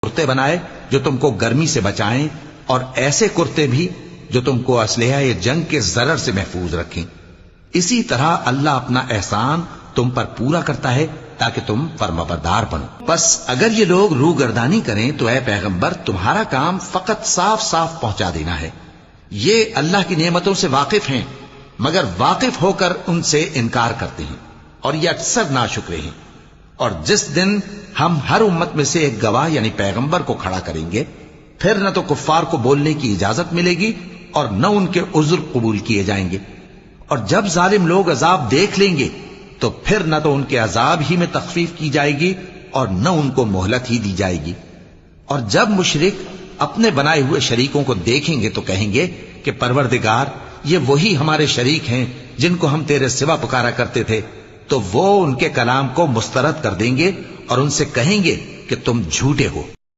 کرتے بنائے جو تم کو گرمی سے بچائیں، اور ایسے کرتے بھی جو تم کو اسلحہ جنگ کے ضرر سے محفوظ رکھیں۔ اسی طرح اللہ اپنا احسان تم پر پورا کرتا ہے تاکہ تم فرمانبردار بنو۔ بس اگر یہ لوگ روگردانی کریں تو اے پیغمبر تمہارا کام فقط صاف صاف پہنچا دینا ہے۔ یہ اللہ کی نعمتوں سے واقف ہیں، مگر واقف ہو کر ان سے انکار کرتے ہیں، اور یہ اکثر ناشکرے ہیں۔ اور جس دن ہم ہر امت میں سے ایک گواہ یعنی پیغمبر کو کھڑا کریں گے، پھر نہ تو کفار کو بولنے کی اجازت ملے گی اور نہ ان کے عذر قبول کیے جائیں گے۔ اور جب ظالم لوگ عذاب دیکھ لیں گے تو پھر نہ تو ان کے عذاب ہی میں تخفیف کی جائے گی اور نہ ان کو مہلت ہی دی جائے گی۔ اور جب مشرک اپنے بنائے ہوئے شریکوں کو دیکھیں گے تو کہیں گے کہ پروردگار، یہ وہی ہمارے شریک ہیں جن کو ہم تیرے سوا پکارا کرتے تھے۔ تو وہ ان کے کلام کو مسترد کر دیں گے اور ان سے کہیں گے کہ تم جھوٹے ہو۔